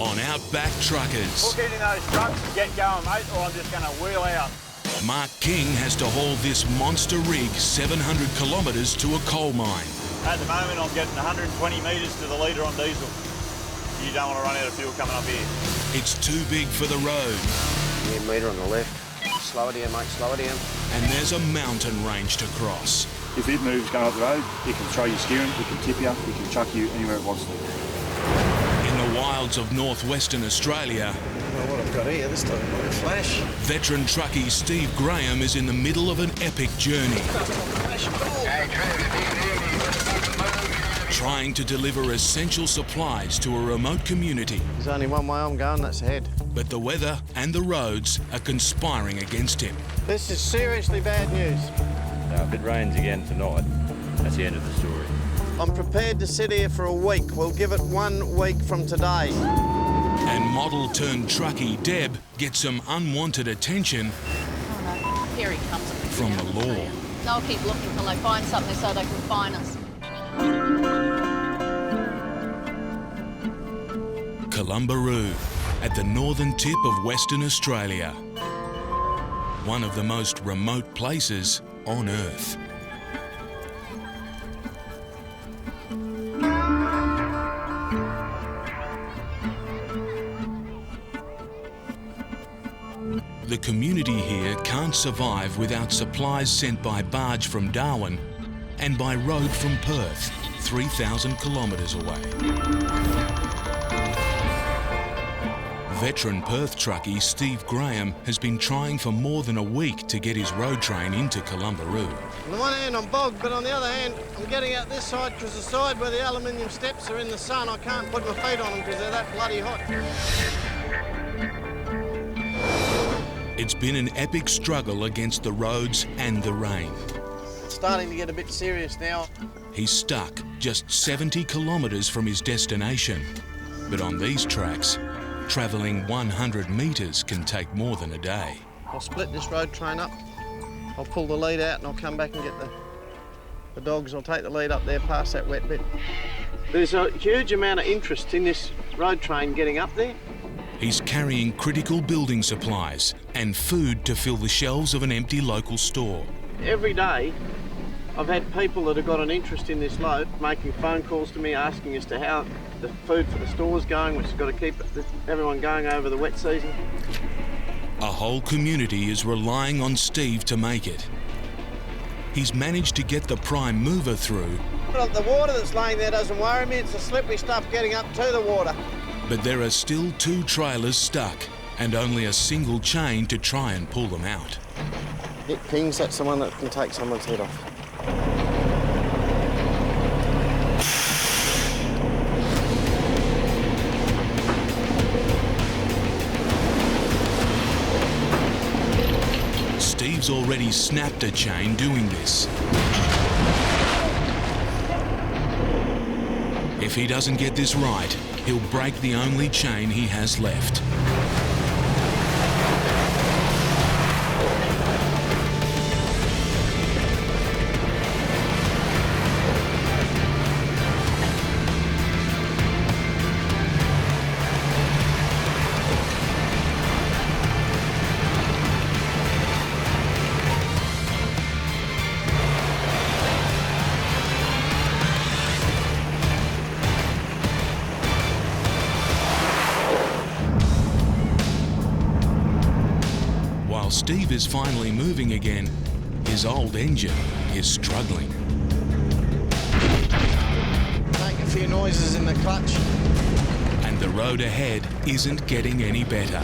on Outback Truckers. Hook into those trucks and get going, mate, or I'm just going to wheel out. Mark King has to haul this monster rig 700 kilometres to a coal mine. At the moment, I'm getting 120 metres to the litre on diesel. You don't want to run out of fuel coming up here. It's too big for the road. Yeah, metre on the left. Slow it down, mate, slow it down. And there's a mountain range to cross. If it moves going up the road, it can throw your steering, it can tip you, it can chuck you anywhere it wants to. In the wilds of northwestern Australia, What I've got here this time, a flash. veteran truckie Steve Graham is in the middle of an epic journey. Trying to deliver essential supplies to a remote community. There's only one way I'm going, that's ahead. But the weather and the roads are conspiring against him. This is seriously bad news. If it rains again tonight, that's the end of the story. I'm prepared to sit here for a week. We'll give it 1 week from today. And model-turned-truckie Deb gets some unwanted attention Oh no, here he comes. from the law. They'll keep looking till they find something so they can fine us. Kalumburu, at the northern tip of Western Australia. One of the most remote places on Earth. The community here can't survive without supplies sent by barge from Darwin and by road from Perth, 3,000 kilometres away. Veteran Perth truckie Steve Graham has been trying for more than a week to get his road train into Kalumburu. On the one hand, I'm bogged, but on the other hand, I'm getting out this side because the side where the aluminium steps are in the sun, I can't put my feet on them because they're that bloody hot. It's been an epic struggle against the roads and the rain. It's starting to get a bit serious now. He's stuck just 70 kilometres from his destination. But on these tracks, travelling 100 metres can take more than a day. I'll split this road train up. I'll pull the lead out and I'll come back and get the dogs. I'll take the lead up there past that wet bit. There's a huge amount of interest in this road train getting up there. He's carrying critical building supplies and food to fill the shelves of an empty local store. Every day, I've had people that have got an interest in this load making phone calls to me asking as to how the food for the store's going, which has got to keep everyone going over the wet season. A whole community is relying on Steve to make it. He's managed to get the prime mover through. The water that's laying there doesn't worry me. It's the slippery stuff getting up to the water. But there are still 2 trailers stuck and only a single chain to try and pull them out. Hit pings, that's the one that can take someone's head off. Steve's already snapped a chain doing this. If he doesn't get this right, he'll break the only chain he has left. While Steve is finally moving again, his old engine is struggling. Make a few noises in the clutch. And the road ahead isn't getting any better.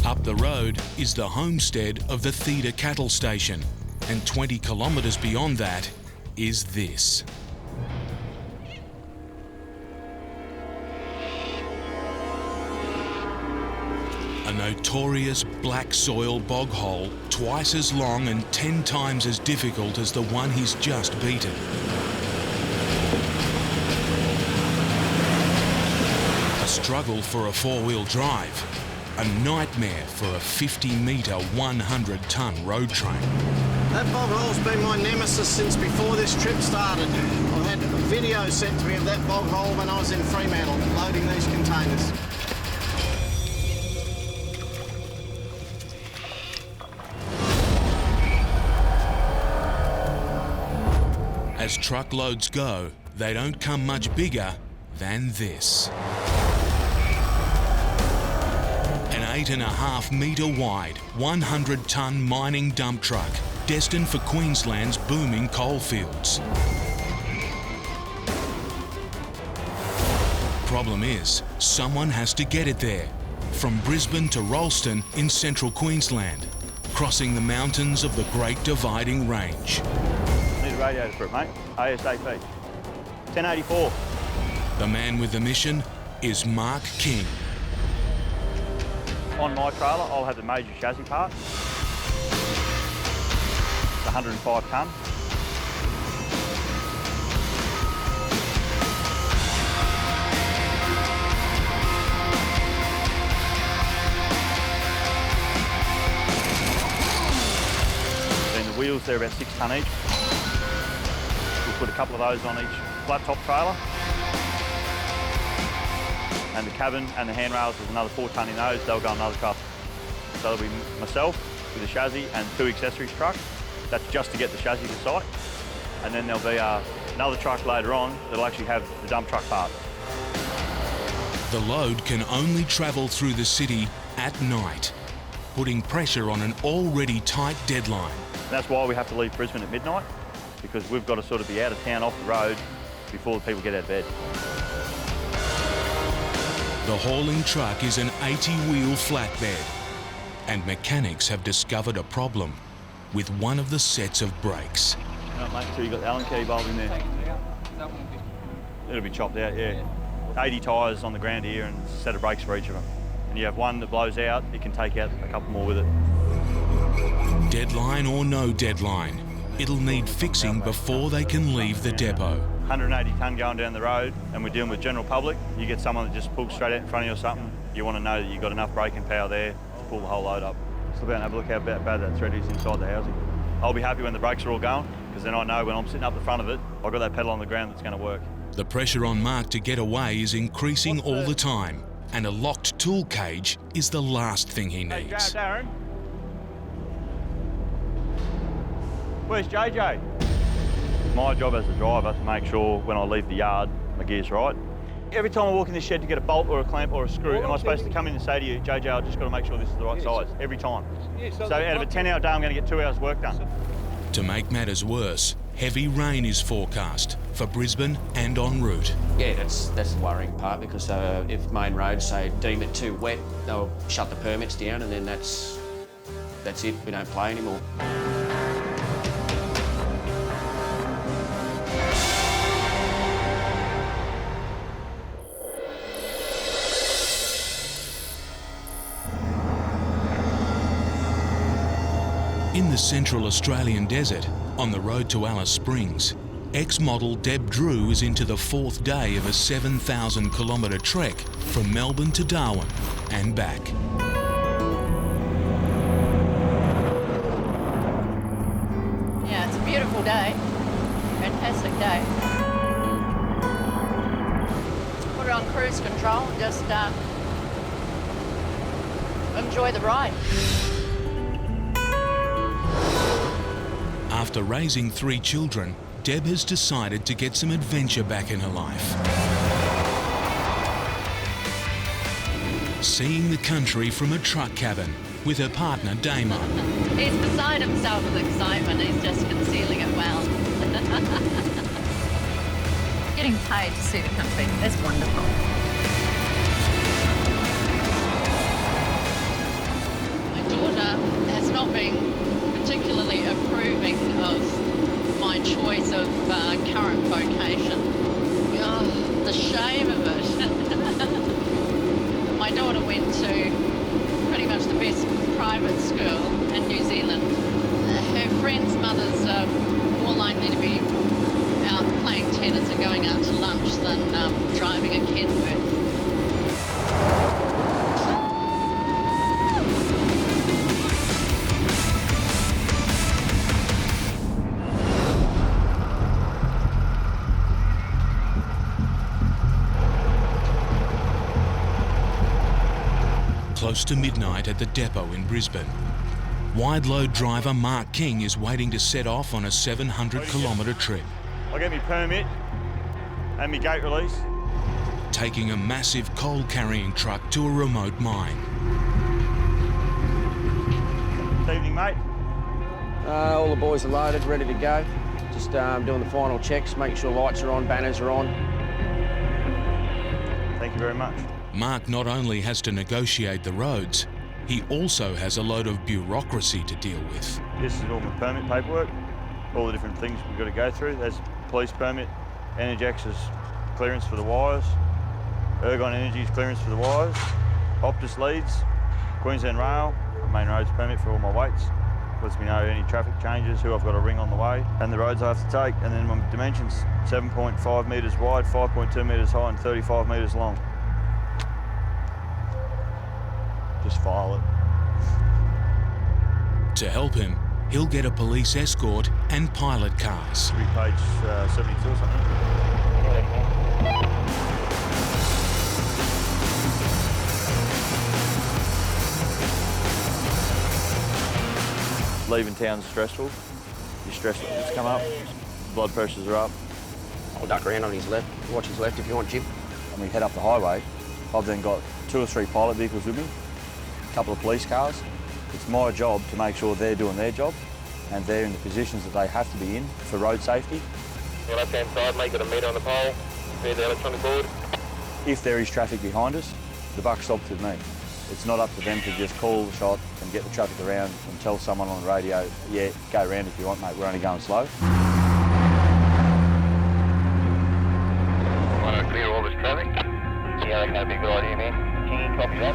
Up the road is the homestead of the Theda cattle station, and 20 kilometres beyond that is this. A notorious black soil bog hole, twice as long and 10 times as difficult as the one he's just beaten. struggle for a four-wheel drive. A nightmare for a 50-metre, 100-tonne road train. That bog hole's been my nemesis since before this trip started. I had a video sent to me of that bog hole when I was in Fremantle loading these containers. As truckloads go, they don't come much bigger than this. An 8.5 metre wide, 100-tonne mining dump truck, destined for Queensland's booming coalfields. Problem is, someone has to get it there, from Brisbane to Rolleston in central Queensland, crossing the mountains of the Great Dividing Range. Need a radiator for it, mate. ASAP. 1084. The man with the mission is Mark King. On my trailer, I'll have the major chassis part. It's 105 tonne. Then the wheels, they're about 6 tonne each. We'll put a couple of those on each flat top trailer. And the cabin and the handrails, there's another 4 tonne in those, they'll go on another truck. So there'll be myself with a chassis and 2 accessories trucks. That's just to get the chassis to site. And then there'll be another truck later on that'll actually have the dump truck part. The load can only travel through the city at night, putting pressure on an already tight deadline. And that's why we have to leave Brisbane at midnight, because we've got to sort of be out of town, off the road, before the people get out of bed. The hauling truck is an 80-wheel flatbed, and mechanics have discovered a problem with one of the sets of brakes. Right, mate, so you've got the Allen key bulb in there. It'll be chopped out, yeah. 80 tyres on the ground here and a set of brakes for each of them. And you have one that blows out, you can take out a couple more with it. Deadline or no deadline, it'll need fixing before they can leave the depot. 180 tonne going down the road, and we're dealing with general public. You get someone that just pulls straight out in front of you or something, you want to know that you've got enough braking power there to pull the whole load up. Just about and have a look how bad that thread is inside the housing. I'll be happy when the brakes are all going, because then I know when I'm sitting up the front of it, I've got that pedal on the ground that's going to work. The pressure on Mark to get away is increasing all the time, and a locked tool cage is the last thing he needs. Hey, Darren. Where's JJ? My job as a driver to make sure when I leave the yard, my gear's right. Every time I walk in this shed to get a bolt or a clamp or a screw, am I supposed to come in and say to you, JJ, I've just got to make sure this is the right size, every time? So out of a 10-hour day, I'm going to get 2 hours work done. To make matters worse, heavy rain is forecast for Brisbane and en route. Yeah, that's the worrying part, because if main roads, say, deem it too wet, they'll shut the permits down, and then that's it, we don't play anymore. In the central Australian desert, on the road to Alice Springs, ex-model Deb Drew is into the 4th day of a 7,000-kilometre trek from Melbourne to Darwin and back. Yeah, it's a beautiful day. Fantastic day. Put it on cruise control and just enjoy the ride. After raising 3 children, Deb has decided to get some adventure back in her life. Seeing the country from a truck cabin with her partner Damo. He's beside himself with excitement. He's just concealing it well. Getting paid to see the country. That's wonderful. My daughter has not been particularly approving of my choice of current vocation. Oh, the shame of it. My daughter went to pretty much the best private school in New Zealand. Her friends' mothers are more likely to be out playing tennis and going out to lunch than driving a Kenworth. close to midnight at the depot in Brisbane. Wide load driver Mark King is waiting to set off on a 700-kilometre trip. I'll get me permit and me gate release. Taking a massive coal-carrying truck to a remote mine. Good evening, mate. All the boys are loaded, ready to go. Just doing the final checks, making sure lights are on, banners are on. Thank you very much. Mark not only has to negotiate the roads, he also has a load of bureaucracy to deal with. This is all my permit paperwork, all the different things we've got to go through. There's police permit, Energix's clearance for the wires, Ergon Energy's clearance for the wires, Optus leads, Queensland Rail, main roads permit for all my weights. Lets me know any traffic changes, who I've got to ring on the way, and the roads I have to take. And then my dimensions, 7.5 metres wide, 5.2 metres high and 35 metres long. Just file it. To help him, he'll get a police escort and pilot cars. Should be page 72 or something. Leaving town's stressful. You're stressed, it's come up, blood pressures are up. I'll duck around on his left, watch his left if you want, Jim. And we head up the highway. I've then got 2 or 3 pilot vehicles with me, a couple of police cars. It's my job to make sure they're doing their job and they're in the positions that they have to be in for road safety. Your left-hand side, mate, got a meter on the pole, feed the electronic board. If there is traffic behind us, the buck stops with me. It's not up to them to just call the shot and get the traffic around and tell someone on the radio, yeah, go around if you want, mate, we're only going slow. Want to clear all this traffic? Yeah, that can be a good idea, man. Can you copy that?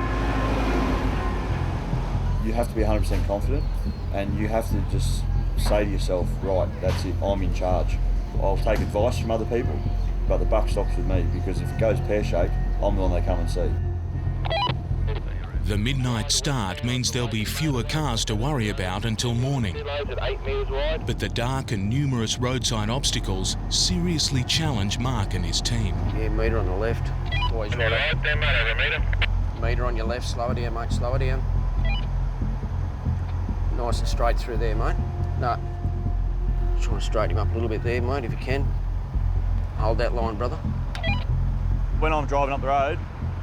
You have to be 100% confident and you have to just say to yourself, right, that's it, I'm in charge. I'll take advice from other people, but the buck stops with me because if it goes pear-shaped, I'm the one they come and see. The midnight start means there'll be fewer cars to worry about until morning. But the dark and numerous roadside obstacles seriously challenge Mark and his team. Yeah, meter on the left. Always right up. There, mate, over a meter. Meter on your left, slow it down, mate, slow it down. Nice and straight through there, mate. No. Just want to straighten him up a little bit there, mate, if you can. Hold that line, brother. When I'm driving up the road,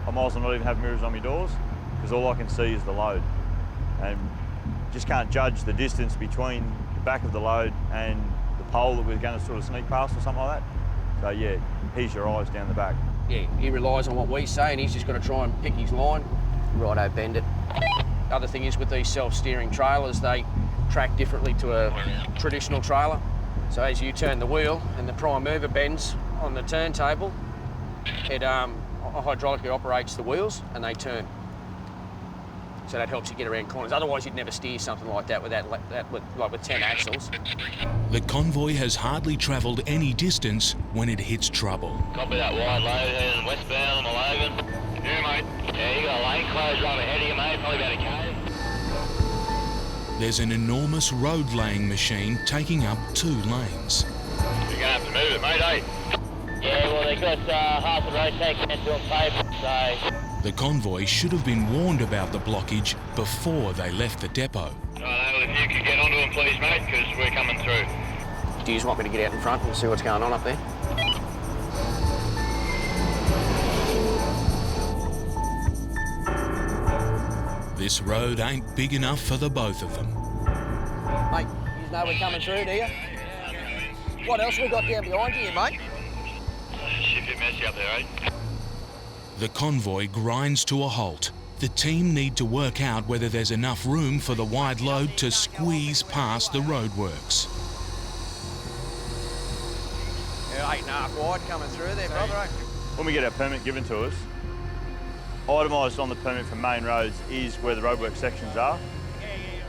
I might as well not even have mirrors on my doors because all I can see is the load. And just can't judge the distance between the back of the load and the pole that we're going to sort of sneak past or something like that. So yeah, here's your eyes down the back. Yeah, he relies on what we say and he's just got to try and pick his line. Righto, bend it. Other thing is with these self-steering trailers, they track differently to a traditional trailer. So as you turn the wheel and the prime mover bends on the turntable, it hydraulically operates the wheels and they turn. So that helps you get around corners. Otherwise, you'd never steer something like that with with 10 axles. The convoy has hardly travelled any distance when it hits trouble. Copy that wide load heading westbound on the Logan. Yeah, mate. Yeah, you got a lane closed right ahead of you, mate. Probably about a K. There's an enormous road-laying machine taking up 2 lanes. You're going to have to move it, mate, eh? Yeah, well, they got half the road taken into a pavement, so... The convoy should have been warned about the blockage before they left the depot. Well, if you could get onto them, please, mate, because we're coming through. Do you just want me to get out in front and see what's going on up there? This road ain't big enough for the both of them. Mate, you know we're coming through, do you? What else we got down behind you, mate? Shit, a bit messy up there, eh? The convoy grinds to a halt. The team need to work out whether there's enough room for the wide load to squeeze past the roadworks. Yeah, 8.5 wide coming through there, brother. When we get our permit given to us, itemised on the permit for main roads is where the roadwork sections are.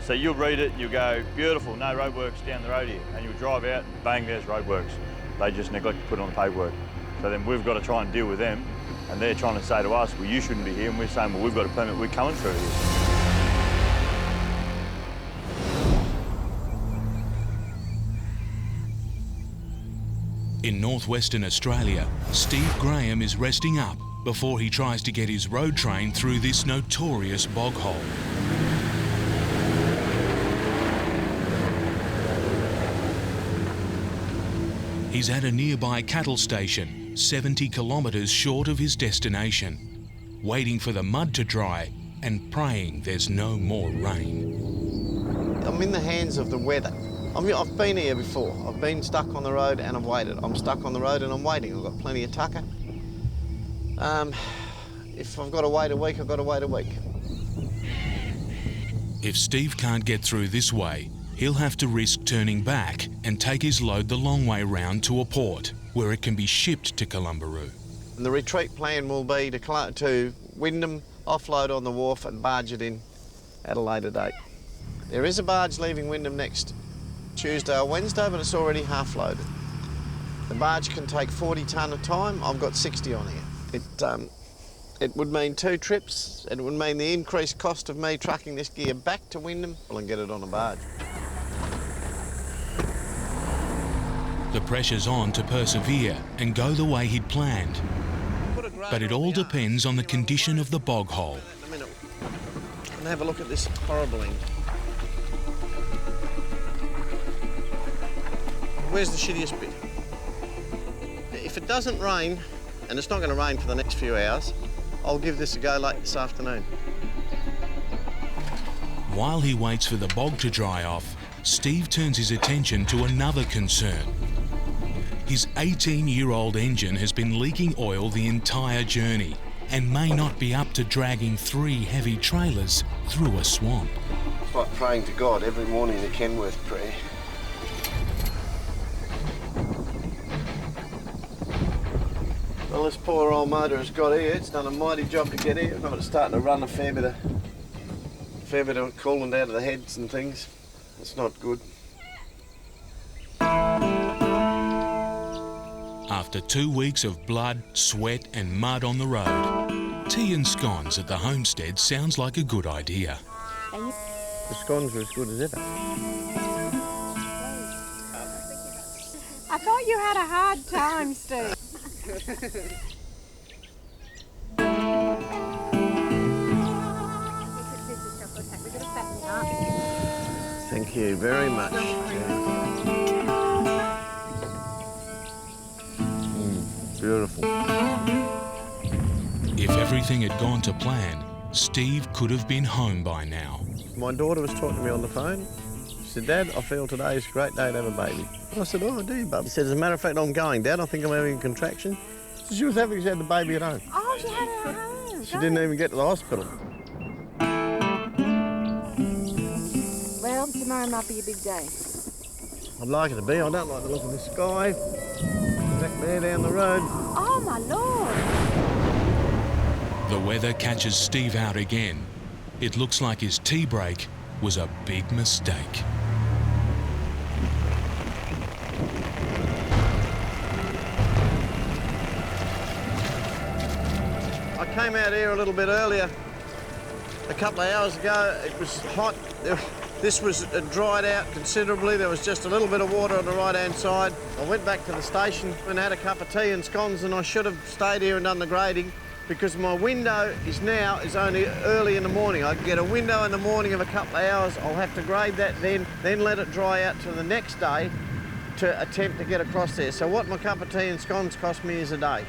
So you'll read it and you'll go, beautiful, no roadworks down the road here. And you'll drive out and bang, there's roadworks. They just neglect to put it on the paperwork. So then we've got to try and deal with them. And they're trying to say to us, well, you shouldn't be here. And we're saying, well, we've got a permit, we're coming through here. In northwestern Australia, Steve Graham is resting up before he tries to get his road train through this notorious bog hole. He's at a nearby cattle station, 70 kilometres short of his destination, waiting for the mud to dry and praying there's no more rain. I'm in the hands of the weather. I've been here before. I've been stuck on the road and I've waited. I'm stuck on the road and I'm waiting. I've got plenty of tucker. If I've got to wait a week, I've got to wait a week. If Steve can't get through this way, he'll have to risk turning back and take his load the long way round to a port where it can be shipped to Kalumburu. And the retreat plan will be to Wyndham, offload on the wharf and barge it in at a later date. There is a barge leaving Wyndham next Tuesday or Wednesday, but it's already half loaded. The barge can take 40 tonne at a time. I've got 60 on here. It would mean 2 trips. It would mean the increased cost of me trucking this gear back to Wyndham and get it on a barge. The pressure's on to persevere and go the way he'd planned. But it all depends on the condition of the bog hole. And have a look at this horrible end. Where's the shittiest bit? If it doesn't rain, and it's not going to rain for the next few hours, I'll give this a go late this afternoon. While he waits for the bog to dry off, Steve turns his attention to another concern. His 18-year-old engine has been leaking oil the entire journey and may not be up to dragging 3 heavy trailers through a swamp. It's like praying to God every morning, the Kenworth prayer. Well, this poor old motor has got here. It's done a mighty job to get here. But it's starting to run a fair bit of coolant out of the heads and things. It's not good. After 2 weeks of blood, sweat and mud on the road, tea and scones at the homestead sounds like a good idea. The scones are as good as ever. I thought you had a hard time, Steve. Thank you very much. Beautiful. If everything had gone to plan, Steve could have been home by now. My daughter was talking to me on the phone. She said, Dad, I feel today's a great day to have a baby. I said, oh, do you, bub? She said, as a matter of fact, I'm going, Dad. I think I'm having a contraction. So she was happy she had the baby at home. Oh, she had it at home. She didn't even get to the hospital. Well, tomorrow might be a big day. I'd like it to be. I don't like the look of the sky. Back there down the road. Oh, my Lord. The weather catches Steve out again. It looks like his tea break was a big mistake. I came out here a little bit earlier, a couple of hours ago. It was hot. This was dried out considerably. There was just a little bit of water on the right-hand side. I went back to the station and had a cup of tea and scones, and I should have stayed here and done the grading because my window is only early in the morning. I get a window in the morning of a couple of hours. I'll have to grade that then let it dry out to the next day to attempt to get across there. So what my cup of tea and scones cost me is a day.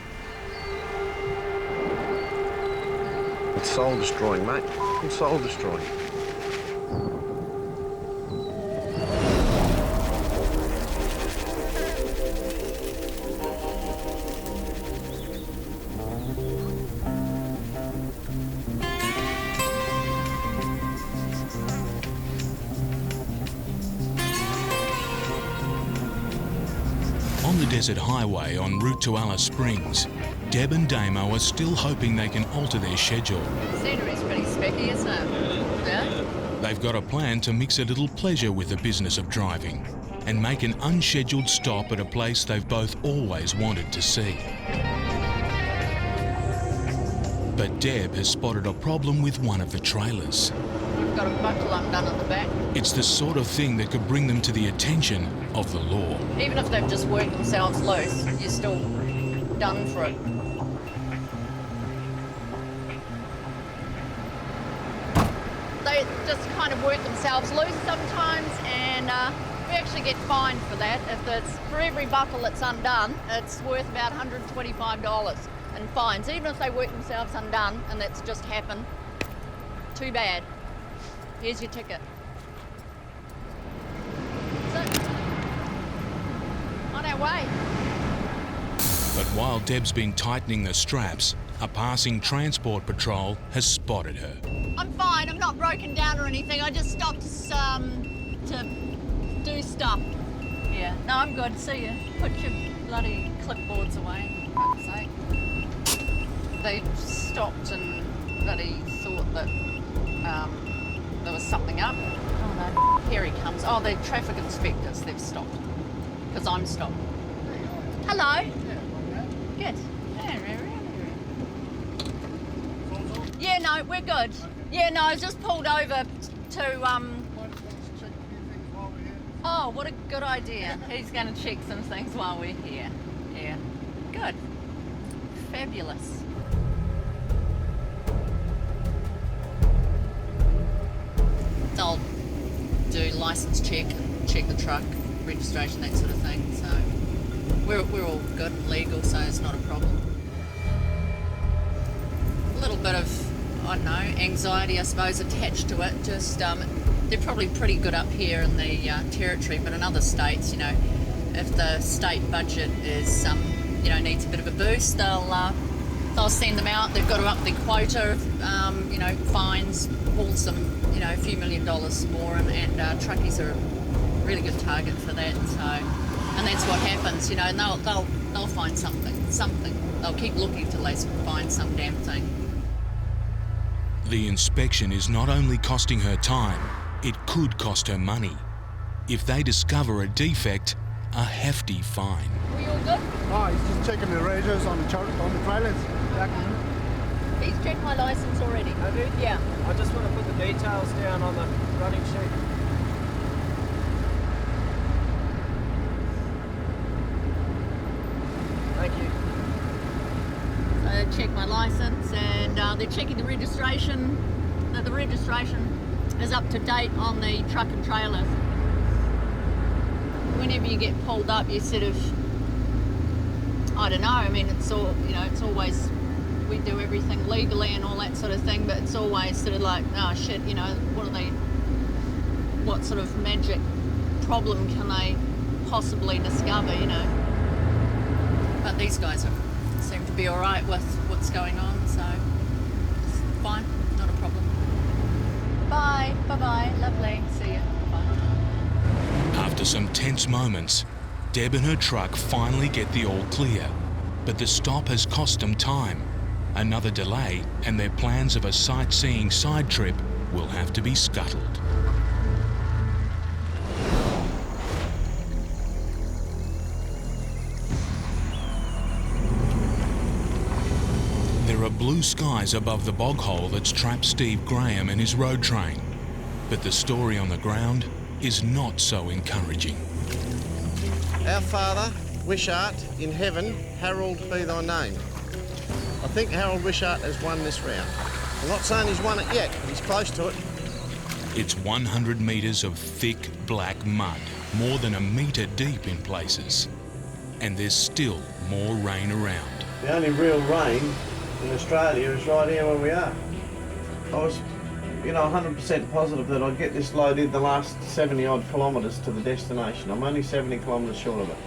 It's soul-destroying, mate. It's soul-destroying. On the desert highway en route to Alice Springs, Deb and Damo are still hoping they can alter their schedule. Scenery's pretty specky, isn't it? Yeah? They've got a plan to mix a little pleasure with the business of driving and make an unscheduled stop at a place they've both always wanted to see. But Deb has spotted a problem with one of the trailers. We've got a buckle undone at the back. It's the sort of thing that could bring them to the attention of the law. Even if they've just worked themselves loose, you're still done for it. just kind of work themselves loose sometimes, and we actually get fined for that. If it's for every buckle that's undone, it's worth about $125 in fines, even if they work themselves undone and that's just happened. Too bad. Here's your ticket. So, on our way. But while Deb's been tightening the straps, a passing transport patrol has spotted her. I'm fine, I'm not broken down or anything. I just stopped to do stuff. Yeah, no, I'm good. See you. Put your bloody clipboards away, for fuck's sake. They stopped and bloody thought that there was something up. Oh no, here he comes. Oh, they're traffic inspectors. They've stopped. Because I'm stopped. Hello. Good. Yeah, no, we're good. Yeah, no, I was just pulled over to, Oh, what a good idea. He's going to check some things while we're here. Yeah. Good. Fabulous. They'll do license check, check the truck, registration, that sort of thing. So we're all good and legal, so it's not a problem. A little bit of, I don't know, anxiety, I suppose, attached to it. Just they're probably pretty good up here in the territory, but in other states, you know, if the state budget is, you know, needs a bit of a boost, they'll send them out. They've got to up their quota of, you know, fines, haul some, you know, a few $1 million more, and truckies are a really good target for that. So, and that's what happens, you know, and they'll find something. They'll keep looking till they find some damn thing. The inspection is not only costing her time, it could cost her money. If they discover a defect, a hefty fine. We all good? Oh, he's just checking the radios on the trailers. He's checked my license already. Have you? Yeah. I just want to put the details down on the running sheet. Thank you. So they check my license, and they're checking the registration. That the registration is up to date on the truck and trailers. Whenever you get pulled up, you sort of, I don't know, I mean, it's all, you know, it's always, we do everything legally and all that sort of thing, but it's always sort of like, oh shit, you know, what sort of magic problem can they possibly discover, you know? But these guys seem to be all right with what's going on, so it's fine, not a problem. Bye, bye-bye, lovely, see you, bye. After some tense moments, Deb and her truck finally get the all clear, but the stop has cost them time. Another delay, and their plans of a sightseeing side trip will have to be scuttled. There are blue skies above the bog hole that's trapped Steve Graham and his road train, but the story on the ground is not so encouraging. Our Father, Wishart, in heaven, Harold be thy name. I think Harold Wishart has won this round. I'm not saying he's won it yet, but he's close to it. It's 100 metres of thick black mud, more than a metre deep in places. And there's still more rain around. The only real rain in Australia is right here where we are. I was, you know, 100% positive that I'd get this load in the last 70 odd kilometres to the destination. I'm only 70 kilometres short of it.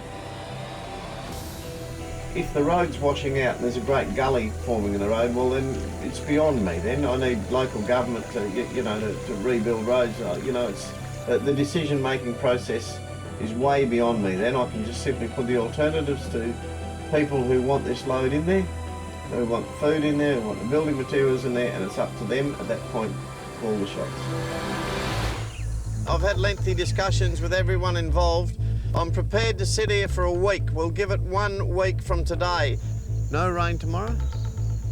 If the road's washing out and there's a great gully forming in the road, well then it's beyond me then. I need local government to, you know, to rebuild roads. You know, it's the decision-making process is way beyond me then. I can just simply put the alternatives to people who want this load in there, who want food in there, who want the building materials in there, and it's up to them at that point to call the shots. I've had lengthy discussions with everyone involved. I'm prepared to sit here for a week. We'll give it 1 week from today. No rain tomorrow?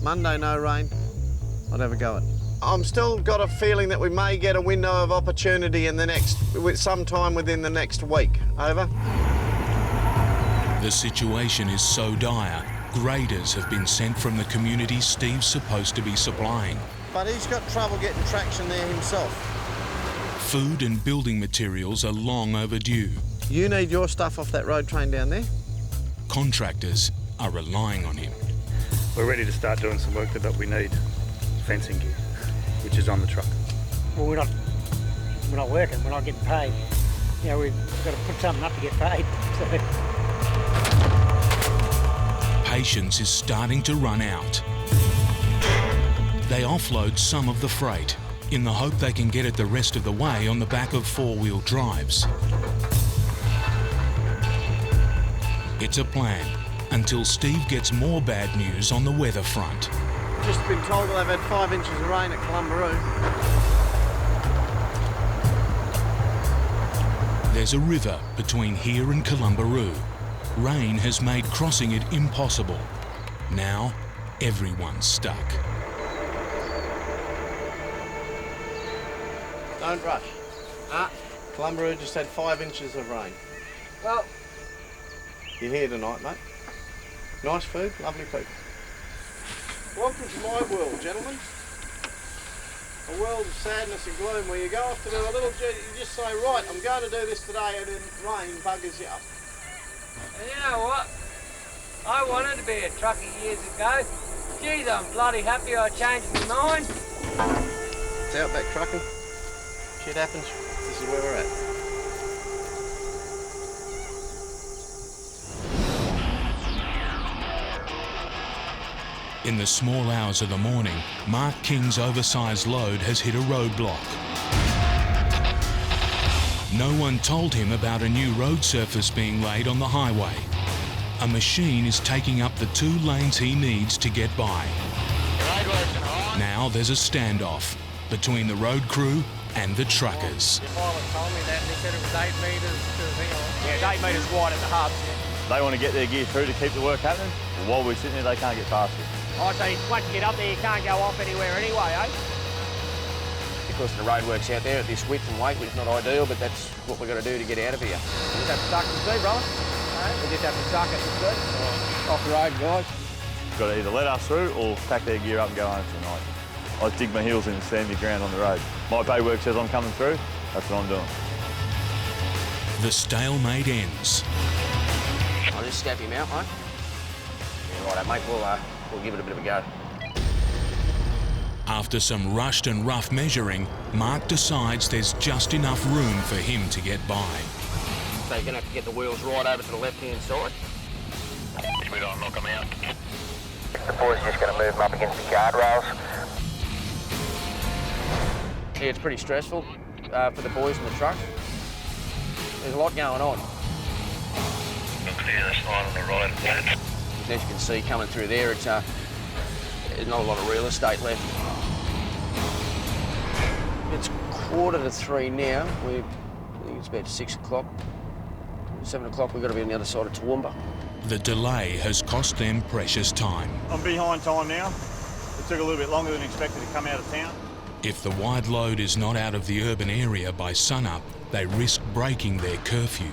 Monday, no rain. I'd have a go at it. I'm still got a feeling that we may get a window of opportunity in sometime within the next week. Over. The situation is so dire, graders have been sent from the community Steve's supposed to be supplying. But he's got trouble getting traction there himself. Food and building materials are long overdue. You need your stuff off that road train down there? Contractors are relying on him. We're ready to start doing some work, but we need fencing gear, which is on the truck. Well, we're not working, we're not getting paid. You know, we've got to put something up to get paid. So. Patience is starting to run out. They offload some of the freight in the hope they can get it the rest of the way on the back of four-wheel drives. It's a plan until Steve gets more bad news on the weather front. Just been told they've had 5 inches of rain at Kalumburu. There's a river between here and Kalumburu. Rain has made crossing it impossible. Now, everyone's stuck. Don't rush. Kalumburu just had 5 inches of rain. Well, You're here tonight, mate. Nice food, lovely people. Welcome to my world, gentlemen. A world of sadness and gloom where you go off to do a little, you just say, right, I'm going to do this today, and then rain buggers you up. And you know what? I wanted to be a trucker years ago. Geez, I'm bloody happy I changed my mind. It's Outback trucking. Shit happens. This is where we're at. In the small hours of the morning, Mark King's oversized load has hit a roadblock. No one told him about a new road surface being laid on the highway. A machine is taking up the 2 lanes he needs to get by. Now there's a standoff between the road crew and the truckers. Your pilot told me that and he said it was 8 metres to the thing. Yeah, it's 8 metres wide at the hubs. They want to get their gear through to keep the work happening. Well, while we're sitting there, they can't get past it. Oh, so once you get up there, you can't go off anywhere anyway, eh? Because the roadwork's out there at this width and weight, which is not ideal, but that's what we've got to do to get out of here. We just have to suck and see, brother. We just have to suck it and see. Off the road, guys. Got to either let us through or pack their gear up and go home for the night. I dig my heels in the sandy ground on the road. My pay work says I'm coming through, that's what I'm doing. The stalemate ends. I'll just step him out, mate. Yeah, righto, mate, we'll give it a bit of a go. After some rushed and rough measuring, Mark decides there's just enough room for him to get by. So you're going to have to get the wheels right over to the left-hand side. We don't knock them out. The boys just going to move them up against the guardrails. Yeah, it's pretty stressful for the boys in the truck. There's a lot going on. We'll clear this line on the right. As you can see coming through there, there's not a lot of real estate left. It's 2:45 now. I think it's about 6 o'clock. 7 o'clock, we've got to be on the other side of Toowoomba. The delay has cost them precious time. I'm behind time now. It took a little bit longer than expected to come out of town. If the wide load is not out of the urban area by sunup, they risk breaking their curfew,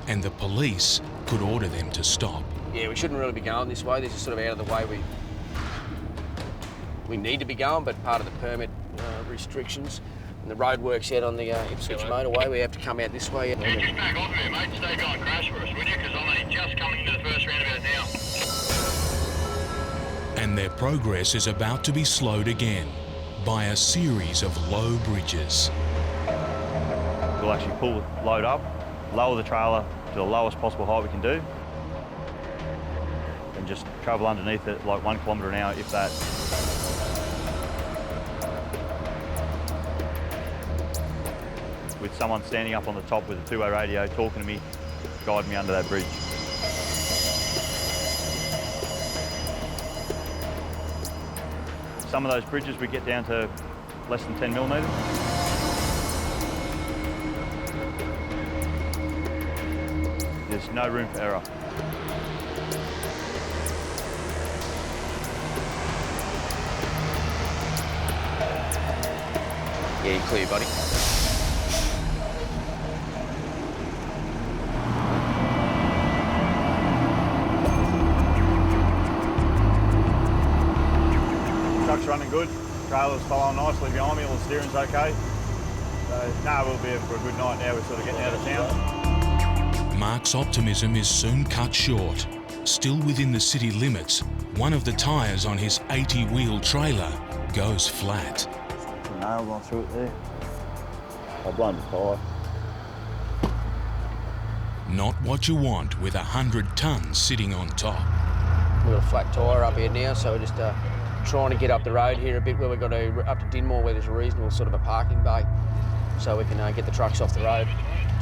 and the police could order them to stop. Yeah, we shouldn't really be going this way. This is sort of out of the way we need to be going, but part of the permit restrictions. And the road works out on the Ipswich motorway. We have to come out this way. Yeah, just back onto it, mate. Stay going crash for us, would you? Because I'm only just coming into the first roundabout now. And their progress is about to be slowed again by a series of low bridges. We'll actually pull the load up, lower the trailer to the lowest possible height we can do, and just travel underneath it like 1 kilometre an hour, if that. With someone standing up on the top with a 2-way radio talking to me, guiding me under that bridge. Some of those bridges we get down to less than 10 millimetres. There's no room for error. Yeah, you're clear, buddy. Truck's running good. Trailer's following nicely behind me. All the steering's okay. So, no, we'll be here for a good night now. We're sort of getting out of town. Mark's optimism is soon cut short. Still within the city limits, one of the tyres on his 80-wheel trailer goes flat. A nail gone through it there. I've blown the tyre. Not what you want with 100 tonnes sitting on top. We've got a flat tyre up here now, so we're just trying to get up the road here a bit where we've got to up to Dinmore where there's a reasonable sort of a parking bay, so we can get the trucks off the road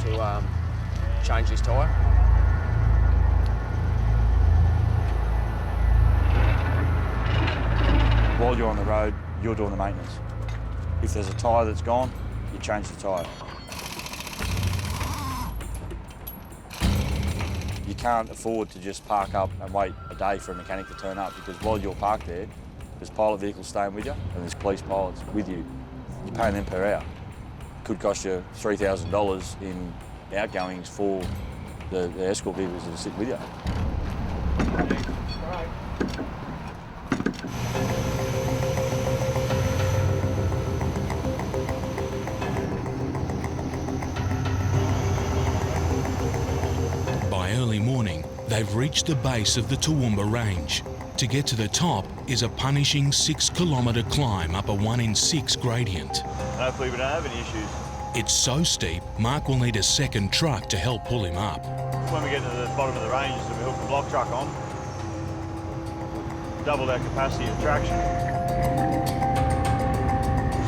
to change this tyre. While you're on the road, you're doing the maintenance. If there's a tyre that's gone, you change the tyre. You can't afford to just park up and wait a day for a mechanic to turn up, because while you're parked there, there's pilot vehicles staying with you and there's police pilots with you. You're paying them per hour. It could cost you $3,000 in outgoings for the escort vehicles that sit with you. By early morning, they've reached the base of the Toowoomba range. To get to the top is a punishing 6-kilometre climb up a 1 in 6 gradient. Hopefully we don't have any issues. It's so steep, Mark will need a second truck to help pull him up. When we get to the bottom of the range, we hook the block truck on, double our capacity of traction.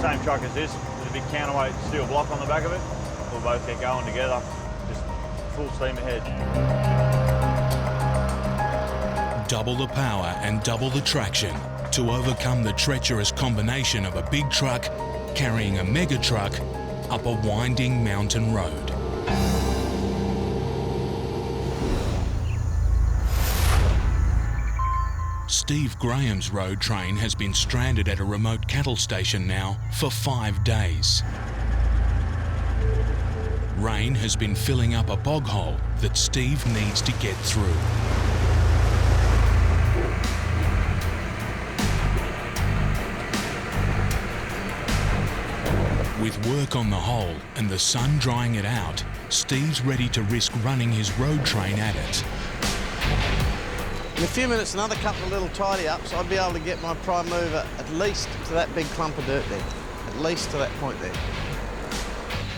Same truck as this, with a big counterweight steel block on the back of it. We'll both get going together, just full steam ahead. Double the power and double the traction to overcome the treacherous combination of a big truck carrying a mega truck up a winding mountain road. Steve Graham's road train has been stranded at a remote cattle station now for 5 days. Rain has been filling up a bog hole that Steve needs to get through. With work on the hole and the sun drying it out, Steve's ready to risk running his road train at it. In a few minutes, another couple of little tidy-ups, I'd be able to get my prime mover at least to that big clump of dirt there, at least to that point there.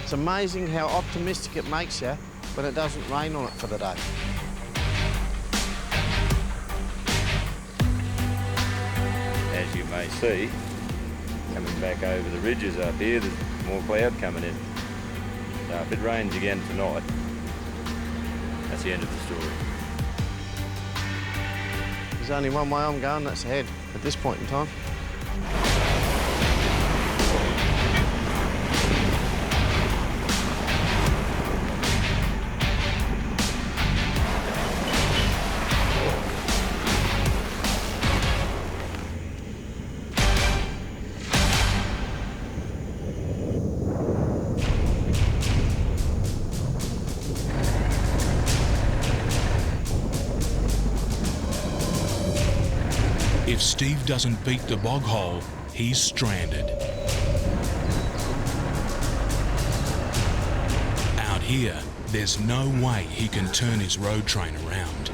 It's amazing how optimistic it makes you when it doesn't rain on it for the day. As you may see, coming back over the ridges up here, there's more cloud coming in. So if it rains again tonight, that's the end of the story. There's only one way I'm going, that's ahead at this point in time. If Steve doesn't beat the bog hole, he's stranded. Out here, there's no way he can turn his road train around.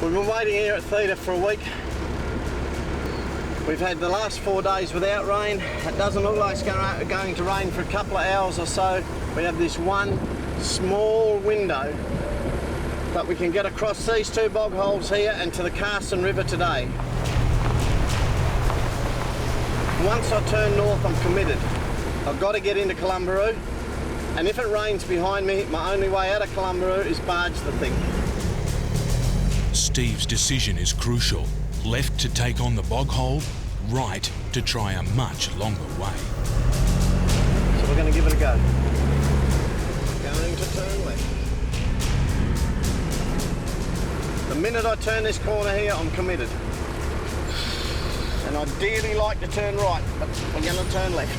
We've been waiting here at Theta for a week. We've had the last 4 days without rain. It doesn't look like it's going to rain for a couple of hours or so. We have this one small window that we can get across these 2 bog holes here and to the Carson River today. Once I turn north, I'm committed. I've got to get into Kalumburu, and if it rains behind me, my only way out of Kalumburu is barge the thing. Steve's decision is crucial. Left to take on the bog hole, right to try a much longer way. So we're going to give it a go. Going to turn left. The minute I turn this corner here, I'm committed. And I'd ideally like to turn right, but we're going to turn left.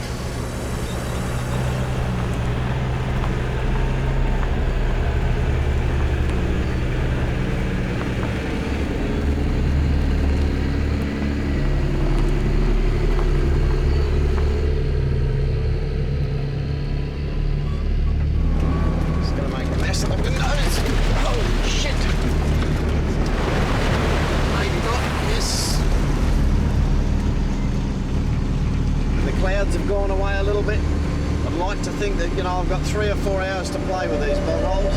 like to think that, you know, I've got 3 or 4 hours to play with these bog holes.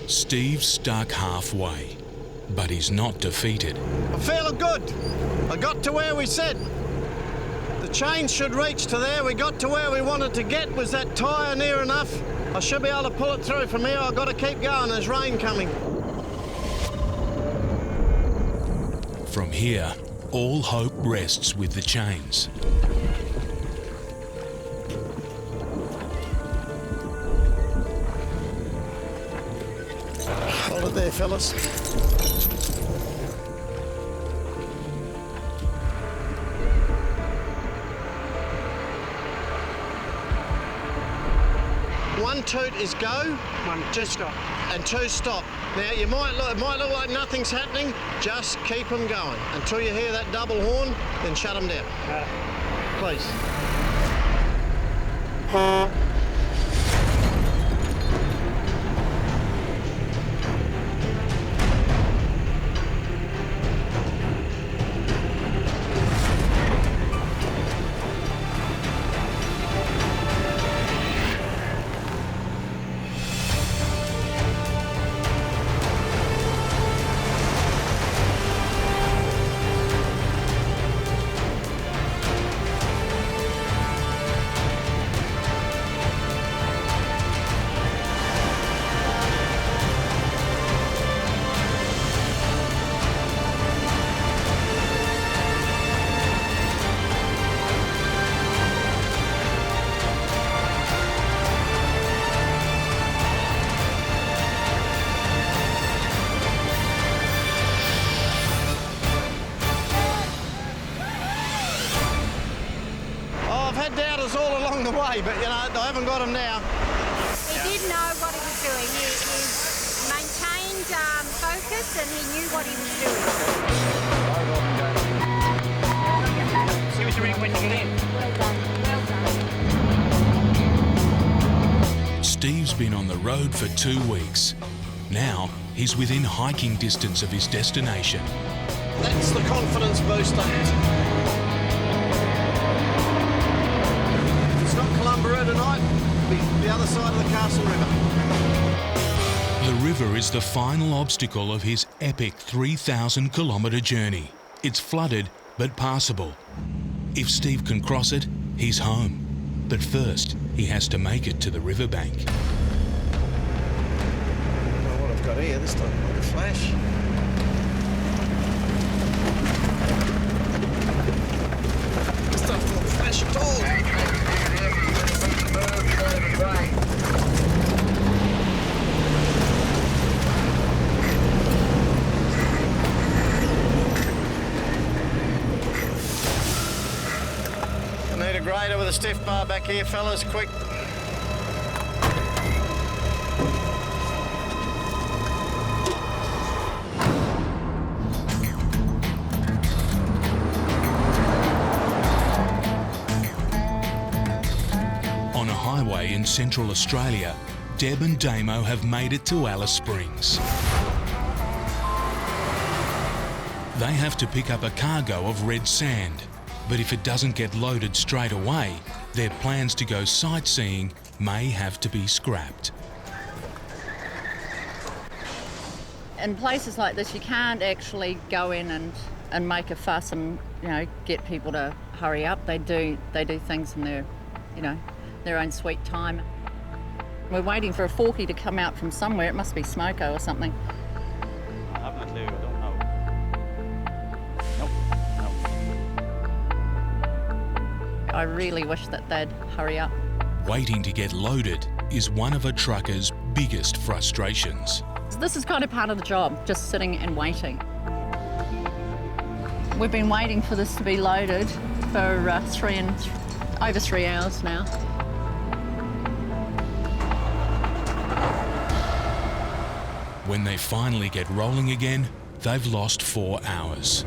Steve's stuck halfway, but he's not defeated. I'm feeling good. I got to where we said. The chain should reach to there. We got to where we wanted to get. Was that tyre near enough? I should be able to pull it through from here. I've got to keep going. There's rain coming. From here, all hope rests with the chains. Hold it there, fellas. One toot is go. One, just stop. And 2 stop. Now it might look like nothing's happening. Just keep them going until you hear that double horn. Then shut them down. Please. But, you know, I haven't got him now. He did know what he was doing. He maintained focus and he knew what he was doing. See what you reckon when you get in. Well done. Steve's been on the road for 2 weeks. Now he's within hiking distance of his destination. That's the confidence booster. Kalumburu tonight, the other side of the Castle River. The river is the final obstacle of his epic 3,000 kilometre journey. It's flooded but passable. If Steve can cross it, he's home. But first, he has to make it to the riverbank. I don't know what I've got here this time, like a flash. This stuff won't flash at all. I need a grader with a stiff bar back here, fellas, quick. On a highway in Central Australia, Deb and Damo have made it to Alice Springs. They have to pick up a cargo of red sand, but if it doesn't get loaded straight away, their plans to go sightseeing may have to be scrapped. In places like this, you can't actually go in and make a fuss and, you know, get people to hurry up. They do things in their, you know, their own sweet time. We're waiting for a forky to come out from somewhere. It must be Smoko or something. I haven't a clue, I don't know. I really wish that they'd hurry up. Waiting to get loaded is one of a trucker's biggest frustrations. This is kind of part of the job, just sitting and waiting. We've been waiting for this to be loaded for over 3 hours now. When they finally get rolling again, they've lost 4 hours.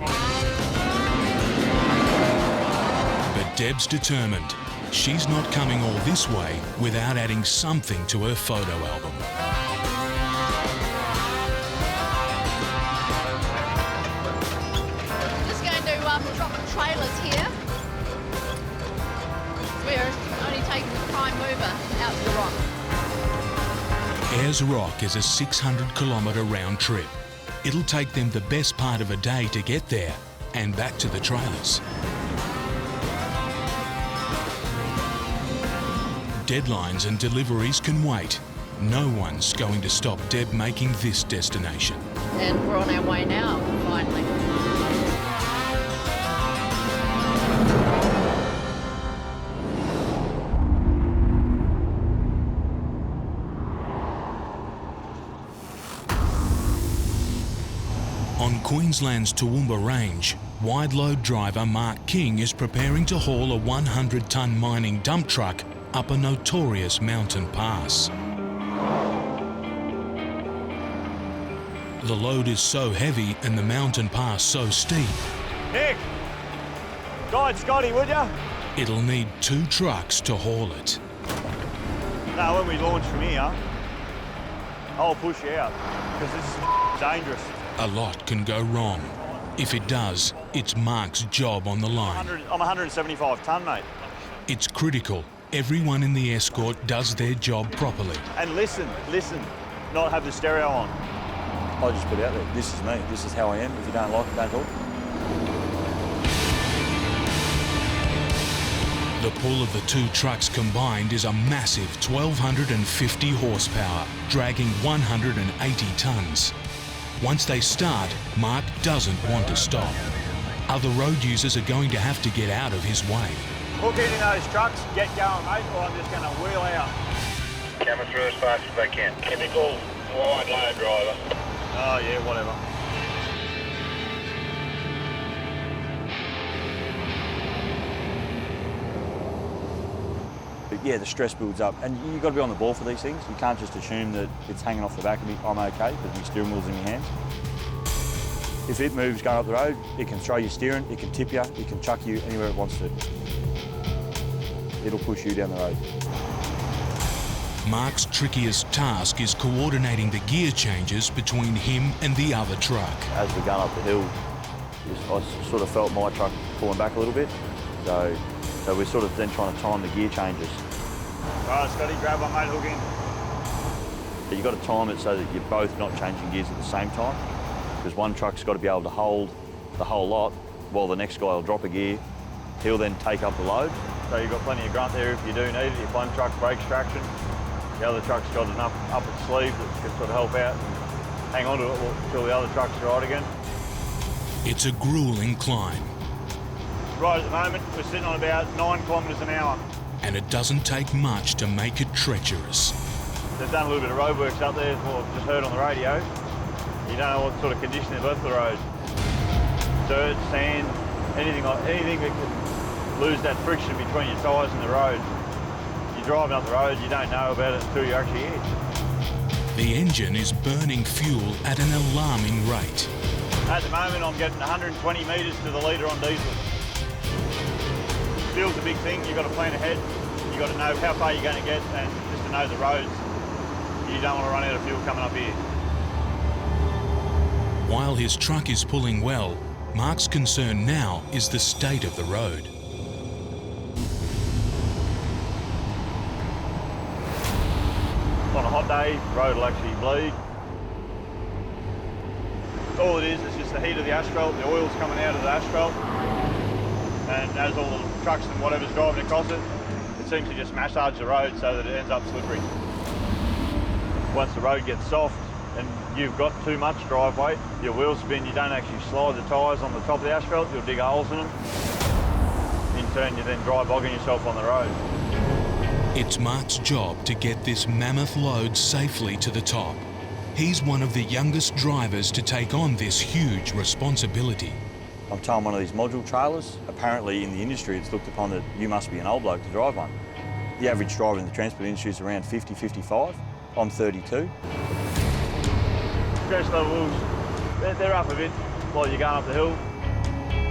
But Deb's determined. She's not coming all this way without adding something to her photo album. Just going to drop the trailers here. We're only taking the prime mover out to the rock. Ayers Rock is a 600-kilometre round trip. It'll take them the best part of a day to get there and back to the trailers. Deadlines and deliveries can wait. No one's going to stop Deb making this destination. And we're on our way now, finally. On Queensland's Toowoomba range, wide load driver Mark King is preparing to haul a 100-tonne mining dump truck up a notorious mountain pass. The load is so heavy and the mountain pass so steep, Nick! Guide Scotty, would ya? it'll need 2 trucks to haul it. No, when we launch from here, I'll push you out, because this is dangerous. A lot can go wrong. If it does, it's Mark's job on the line. I'm 175 tonne, mate. It's critical everyone in the escort does their job properly. And listen, not have the stereo on. I just put it out there. This is me. This is how I am. If you don't like it, don't talk. The pull of the 2 trucks combined is a massive 1,250 horsepower, dragging 180 tonnes. Once they start, Mark doesn't want to stop. Other road users are going to have to get out of his way. Hook into those trucks, get going, mate, or I'm just going to wheel out. Coming through as fast as they can. Typical wide load driver. Oh, yeah, whatever. But yeah, the stress builds up, and you've got to be on the ball for these things. You can't just assume that it's hanging off the back of me, I'm okay, but your steering wheel's in your hands. If it moves going up the road, it can throw your steering, it can tip you, it can chuck you anywhere it wants to. It'll push you down the road. Mark's trickiest task is coordinating the gear changes between him and the other truck. As we're going up the hill, I sort of felt my truck pulling back a little bit, so we're sort of then trying to time the gear changes. All right, Scotty, grab one, mate, hook in. You've got to time it so that you're both not changing gears at the same time, because one truck's got to be able to hold the whole lot while the next guy will drop a gear. He'll then take up the load. So you've got plenty of grunt there if you do need it. If one truck brakes traction, the other truck's got enough up its sleeve that can sort of help out and hang on to it until the other truck's right again. It's a gruelling climb. Right at the moment, we're sitting on about 9 kilometres an hour. And it doesn't take much to make it treacherous. They've done a little bit of roadworks up there, what I've just heard on the radio. You don't know what sort of condition they've left the road. Dirt, sand, anything that could lose that friction between your tyres and the road. You're driving up the road, you don't know about it until you're actually here. The engine is burning fuel at an alarming rate. At the moment, I'm getting 120 metres to the litre on diesel. Fuel's a big thing, you've got to plan ahead. You've got to know how far you're going to get and just to know the roads. You don't want to run out of fuel coming up here. While his truck is pulling well, Mark's concern now is the state of the road. On a hot day, the road will actually bleed. All it is just the heat of the asphalt, the oil's coming out of the asphalt, and as all the trucks and whatever's driving across it, it seems to just massage the road so that it ends up slippery. Once the road gets soft and you've got too much drive weight, your wheels spin, you don't actually slide the tyres on the top of the asphalt, you'll dig holes in them. In turn, you're then dry bogging yourself on the road. It's Mark's job to get this mammoth load safely to the top. He's one of the youngest drivers to take on this huge responsibility. I'm towing one of these module trailers. Apparently in the industry it's looked upon that you must be an old bloke to drive one. The average driver in the transport industry is around 50, 55. I'm 32. Stress levels, they're up a bit while you're going up the hill.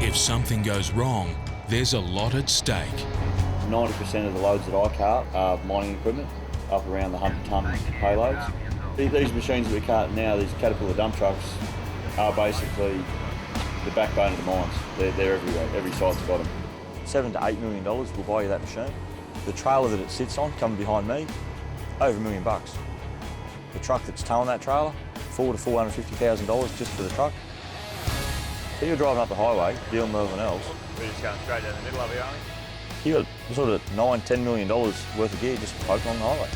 If something goes wrong, there's a lot at stake. 90% of the loads that I cart are mining equipment, up around the 100-tonne payloads. These machines that we cart now, these Caterpillar dump trucks, are basically the backbone of the mines. They're everywhere, every site's got them. $7 to $8 million will buy you that machine. The trailer that it sits on, coming behind me, over $1 million. The truck that's towing that trailer, $400,000 to $450,000 just for the truck. So you're driving up the highway, dealing with everyone else. We're just going straight down the middle of it, aren't we? You got sort of $9, $10 million worth of gear just poking on the highway.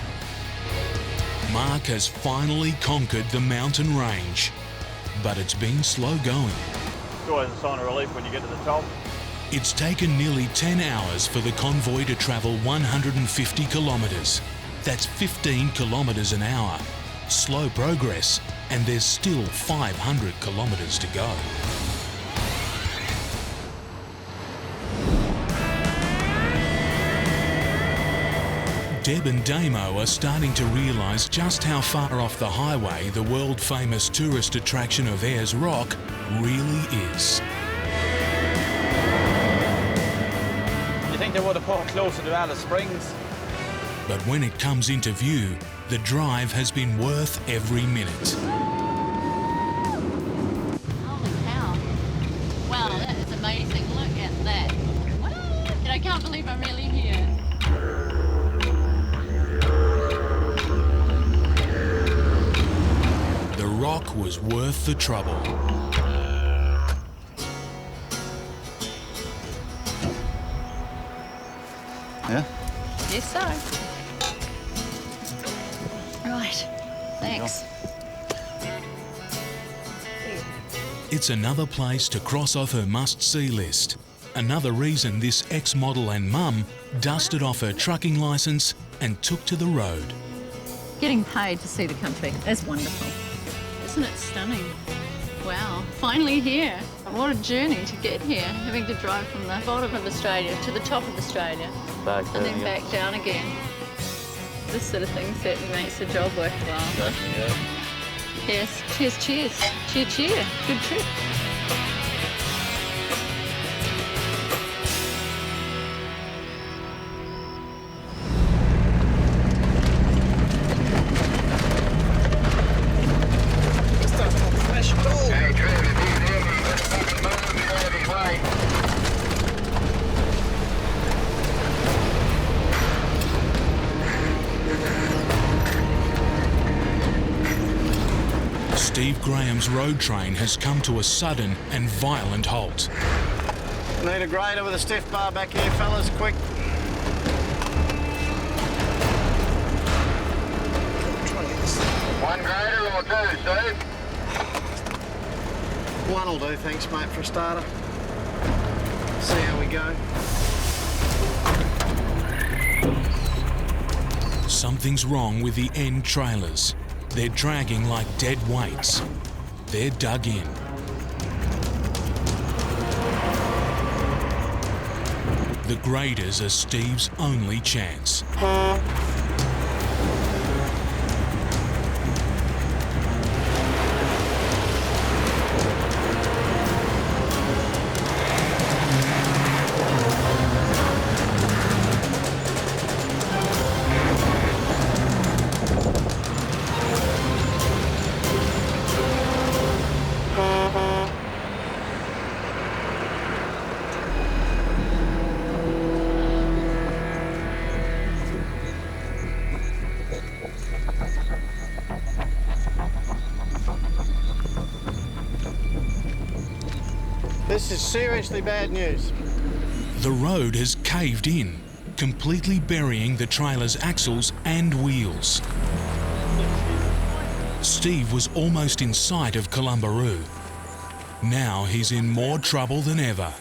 Mark has finally conquered the mountain range, but it's been slow going. It's always a sign of relief when you get to the top. It's taken nearly 10 hours for the convoy to travel 150 kilometres. That's 15 kilometres an hour. Slow progress, and there's still 500 kilometres to go. Deb and Damo are starting to realise just how far off the highway the world-famous tourist attraction of Ayers Rock really is. You think they would have put it closer to Alice Springs? But when it comes into view, the drive has been worth every minute. Holy cow. Wow, that is amazing. Look at that. What? I can't believe I'm really here. The rock was worth the trouble. Yeah? Yes, so. Right. Thanks. It's another place to cross off her must-see list. Another reason this ex-model and mum dusted off her trucking licence and took to the road. Getting paid to see the country is wonderful. Isn't it stunning? Wow, finally here. What a journey to get here, having to drive from the bottom of Australia to the top of Australia and then back down again. This sort of thing certainly makes the job worthwhile. Yeah. Yes, cheers, cheers. Cheer, cheer. Good trip. Steve Graham's road train has come to a sudden and violent halt. Need a grader with a stiff bar back here, fellas, quick. One grader or two, Steve? One'll do, thanks, mate, for a starter. See how we go. Something's wrong with the end trailers. They're dragging like dead weights. They're dug in. The graders are Steve's only chance. This is seriously bad news. The road has caved in, completely burying the trailer's axles and wheels. Steve was almost in sight of Kalumburu. Now he's in more trouble than ever.